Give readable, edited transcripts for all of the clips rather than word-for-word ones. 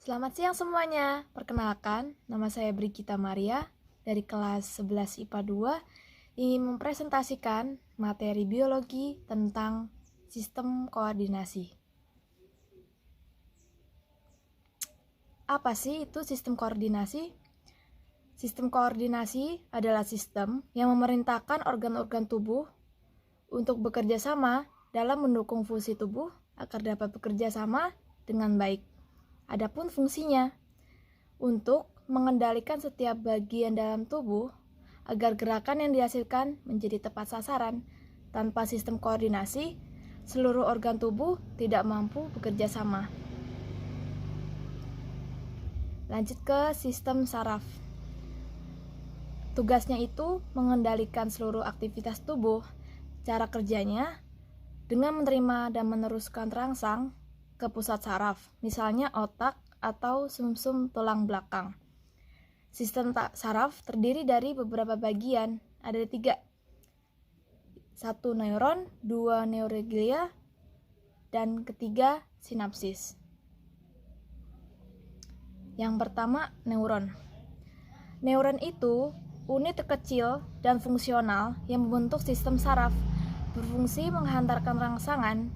Selamat siang semuanya. Perkenalkan, nama saya Brigita Maria dari kelas 11 IPA 2 ingin mempresentasikan materi biologi tentang sistem koordinasi. Apa sih itu sistem koordinasi? Sistem koordinasi adalah sistem yang memerintahkan organ-organ tubuh untuk bekerja sama dalam mendukung fungsi tubuh agar dapat bekerja sama dengan baik. Adapun fungsinya untuk mengendalikan setiap bagian dalam tubuh agar gerakan yang dihasilkan menjadi tepat sasaran. Tanpa sistem koordinasi, seluruh organ tubuh tidak mampu bekerja sama. Lanjut ke sistem saraf. Tugasnya itu mengendalikan seluruh aktivitas tubuh. Cara kerjanya dengan menerima dan meneruskan terangsang ke pusat saraf, misalnya otak atau sumsum tulang belakang. Sistem saraf terdiri dari beberapa bagian, ada 3. 1 neuron, 2 neuroglia, dan ketiga sinapsis. Yang pertama, neuron. Neuron itu unit terkecil dan fungsional yang membentuk sistem saraf, berfungsi menghantarkan rangsangan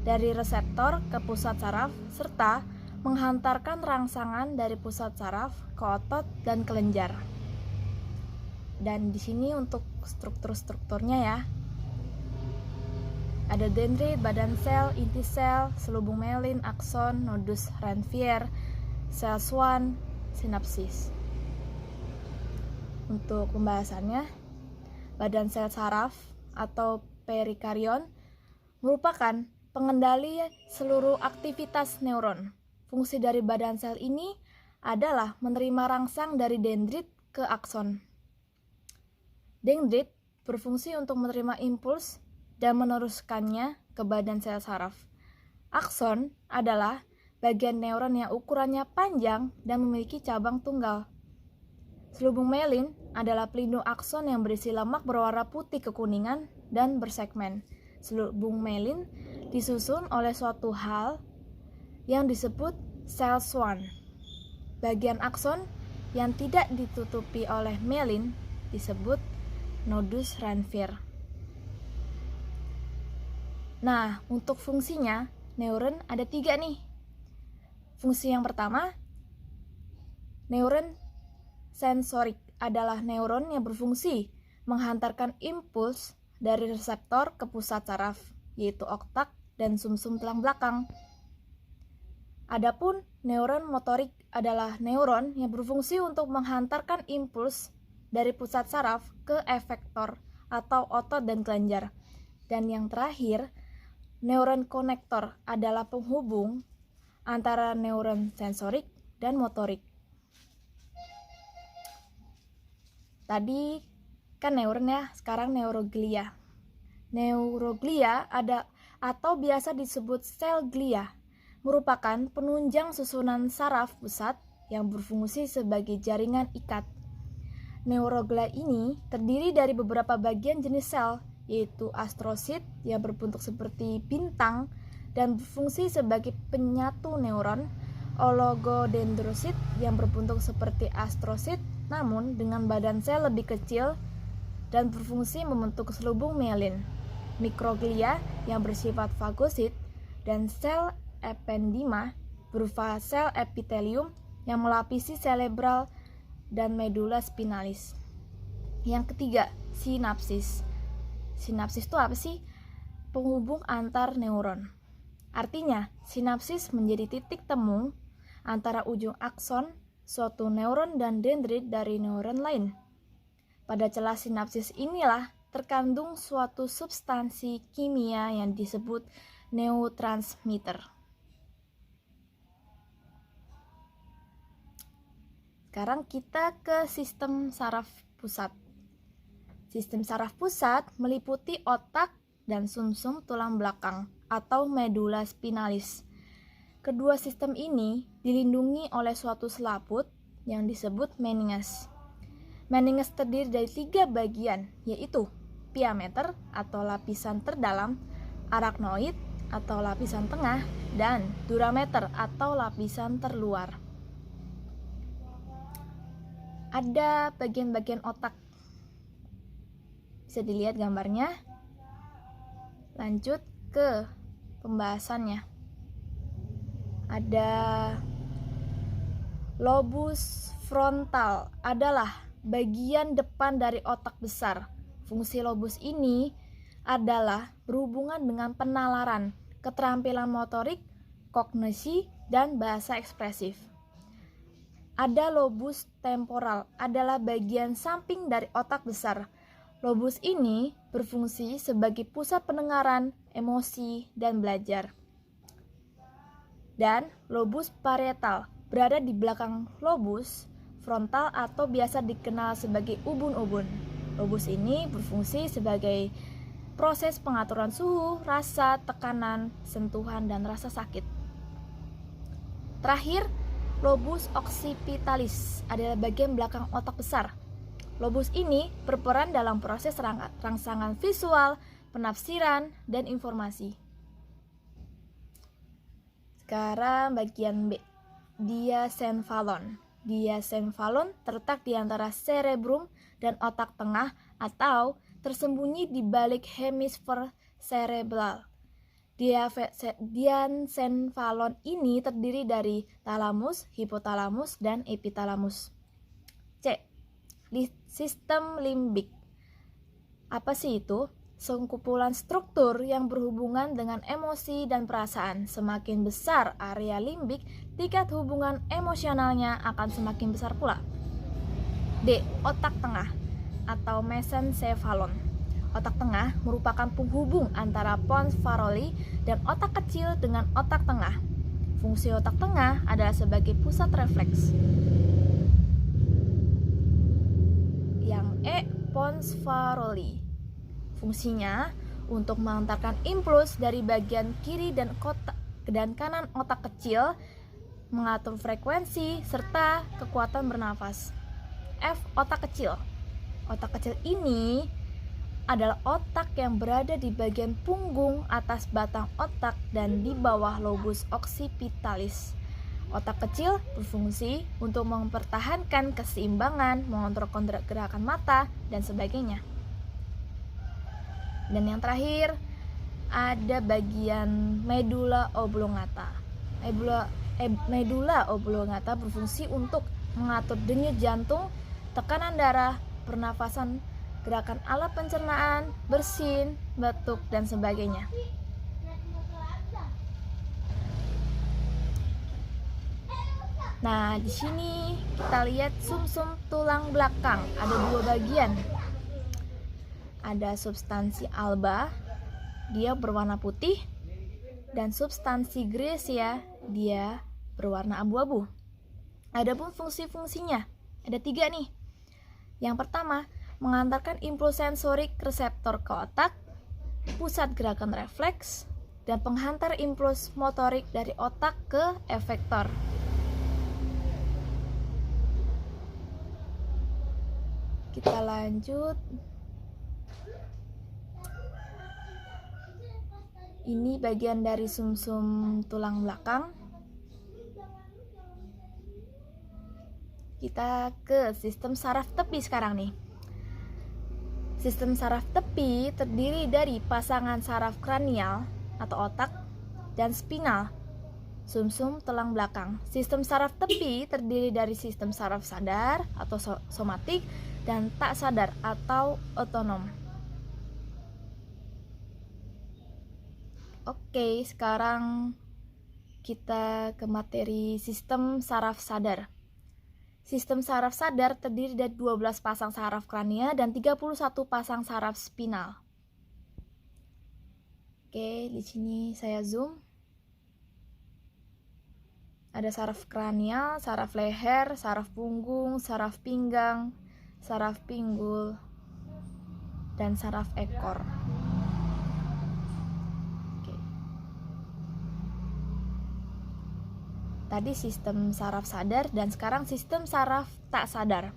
dari reseptor ke pusat saraf serta menghantarkan rangsangan dari pusat saraf ke otot dan kelenjar. Dan di sini untuk struktur-strukturnya ya. Ada dendrit, badan sel, inti sel, selubung myelin, akson, nodus Ranvier, sel Schwann, sinapsis. Untuk pembahasannya, badan sel saraf atau perikarion merupakan pengendali seluruh aktivitas neuron. Fungsi dari badan sel ini adalah menerima rangsang dari dendrit ke akson. Dendrit berfungsi untuk menerima impuls dan meneruskannya ke badan sel saraf. Akson adalah bagian neuron yang ukurannya panjang dan memiliki cabang tunggal. Selubung myelin adalah pelindung akson yang berisi lemak berwarna putih kekuningan dan bersegmen. Selubung myelin disusun oleh suatu hal yang disebut sel Schwann. Bagian akson yang tidak ditutupi oleh myelin disebut nodus Ranvier. Nah, untuk fungsinya, neuron ada 3 nih. Fungsi yang pertama, neuron sensorik adalah neuron yang berfungsi menghantarkan impuls dari reseptor ke pusat saraf, yaitu otak dan sumsum tulang belakang. Adapun neuron motorik adalah neuron yang berfungsi untuk menghantarkan impuls dari pusat saraf ke efektor atau otot dan kelenjar. Dan yang terakhir, neuron konektor adalah penghubung antara neuron sensorik dan motorik. Tadi kan neuron ya, sekarang neuroglia. Neuroglia ada atau biasa disebut sel glia, merupakan penunjang susunan saraf pusat yang berfungsi sebagai jaringan ikat. Neuroglia ini terdiri dari beberapa bagian jenis sel, yaitu astrosit yang berbentuk seperti bintang dan berfungsi sebagai penyatu neuron, oligodendrosit yang berbentuk seperti astrosit namun dengan badan sel lebih kecil dan berfungsi membentuk selubung myelin, mikroglia yang bersifat fagosit, dan sel ependima berupa sel epitelium yang melapisi cerebral dan medula spinalis. Yang ketiga, sinapsis. Sinapsis itu apa sih? Penghubung antar neuron. Artinya, sinapsis menjadi titik temu antara ujung akson suatu neuron dan dendrit dari neuron lain. Pada celah sinapsis inilah terkandung suatu substansi kimia yang disebut neurotransmitter. Sekarang kita ke sistem saraf pusat. Sistem saraf pusat meliputi otak dan sumsum tulang belakang atau medula spinalis. Kedua sistem ini dilindungi oleh suatu selaput yang disebut meninges. Meninges terdiri dari 3 bagian, yaitu piameter atau lapisan terdalam, arachnoid atau lapisan tengah, dan durameter atau lapisan terluar. Ada bagian-bagian otak, bisa dilihat gambarnya. Lanjut ke pembahasannya. Ada lobus frontal, adalah bagian depan dari otak besar. Fungsi lobus ini adalah berhubungan dengan penalaran, keterampilan motorik, kognisi, dan bahasa ekspresif. Ada lobus temporal, adalah bagian samping dari otak besar. Lobus ini berfungsi sebagai pusat pendengaran, emosi, dan belajar. Dan lobus parietal berada di belakang lobus frontal atau biasa dikenal sebagai ubun-ubun. Lobus ini berfungsi sebagai proses pengaturan suhu, rasa, tekanan, sentuhan, dan rasa sakit. Terakhir, lobus occipitalis adalah bagian belakang otak besar. Lobus ini berperan dalam proses rangsangan visual, penafsiran, dan informasi. Sekarang bagian B, diencephalon. Diencephalon terletak di antara cerebrum dan otak tengah atau tersembunyi di balik hemisfer cerebral. Diencephalon ini terdiri dari talamus, hipotalamus, dan epitalamus. C. Sistem limbik. Apa sih itu? Sekumpulan struktur yang berhubungan dengan emosi dan perasaan. Semakin besar area limbik, tingkat hubungan emosionalnya akan semakin besar pula. D. Otak tengah atau mesencephalon. Otak tengah merupakan penghubung antara pons farolli dan otak kecil dengan otak tengah. Fungsi otak tengah adalah sebagai pusat refleks. Yang E. Pons farolli. Fungsinya untuk mengantarkan impuls dari bagian kiri dan kanan otak kecil, mengatur frekuensi serta kekuatan bernafas. F. Otak kecil. Otak kecil ini adalah otak yang berada di bagian punggung atas batang otak dan di bawah lobus occipitalis. Otak kecil berfungsi untuk mempertahankan keseimbangan, mengontrol gerakan mata, dan sebagainya. Dan yang terakhir, ada bagian medulla oblongata. Medulla oblongata berfungsi untuk mengatur denyut jantung, tekanan darah, pernafasan, gerakan alat pencernaan, bersin, batuk, dan sebagainya. Nah, di sini kita lihat sumsum tulang belakang. Ada dua bagian. Ada substansi alba, dia berwarna putih, dan substansi gracia, dia berwarna abu-abu. Adapun fungsi-fungsinya, ada 3 nih. Yang pertama, mengantarkan impuls sensorik reseptor ke otak, pusat gerakan refleks, dan penghantar impuls motorik dari otak ke efektor. Kita lanjut. Ini bagian dari sumsum tulang belakang. Kita ke sistem saraf tepi sekarang nih. Sistem saraf tepi terdiri dari pasangan saraf kranial atau otak dan spinal, sumsum tulang belakang. Sistem saraf tepi terdiri dari sistem saraf sadar atau somatik dan tak sadar atau otonom. Oke, sekarang kita ke materi sistem saraf sadar. Sistem saraf sadar terdiri dari 12 pasang saraf krania dan 31 pasang saraf spinal. Oke, di sini saya zoom. Ada saraf kranial, saraf leher, saraf punggung, saraf pinggang, saraf pinggul, dan saraf ekor. Oke. Tadi sistem saraf sadar dan sekarang sistem saraf tak sadar.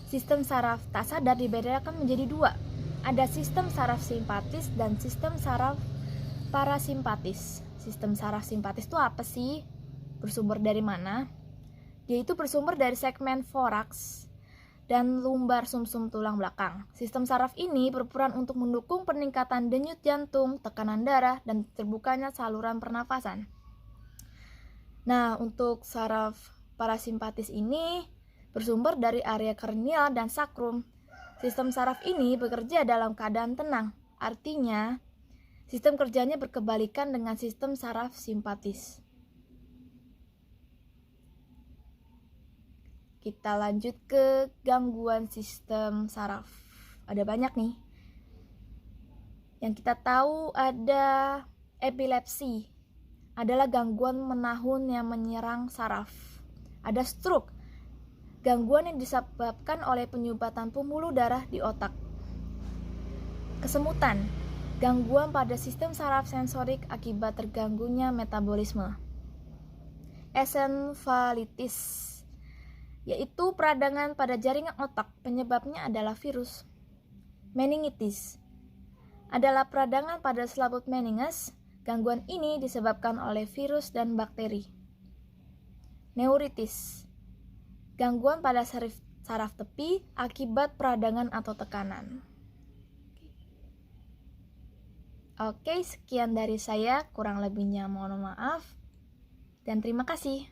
Sistem saraf tak sadar dibedakan menjadi 2. Ada sistem saraf simpatis dan sistem saraf Parasimpatis. Sistem saraf simpatis itu apa sih? Bersumber dari mana? Dia itu bersumber dari segmen foraks dan lumbar sumsum tulang belakang. Sistem saraf ini berperan untuk mendukung peningkatan denyut jantung, tekanan darah, dan terbukanya saluran pernafasan. Nah, untuk saraf parasimpatis ini bersumber dari area kranial dan sakrum. Sistem saraf ini bekerja dalam keadaan tenang. Artinya, sistem kerjanya berkebalikan dengan sistem saraf simpatis. Kita lanjut ke gangguan sistem saraf. Ada banyak nih. Yang kita tahu ada epilepsi. Adalah gangguan menahun yang menyerang saraf. Ada stroke. Gangguan yang disebabkan oleh penyumbatan pembuluh darah di otak. Kesemutan. Gangguan pada sistem saraf sensorik akibat terganggunya metabolisme. Encephalitis, yaitu peradangan pada jaringan otak, penyebabnya adalah virus. Meningitis adalah peradangan pada selaput meninges. Gangguan ini disebabkan oleh virus dan bakteri. Neuritis, gangguan pada saraf tepi akibat peradangan atau tekanan. Oke, sekian dari saya, kurang lebihnya mohon maaf dan terima kasih.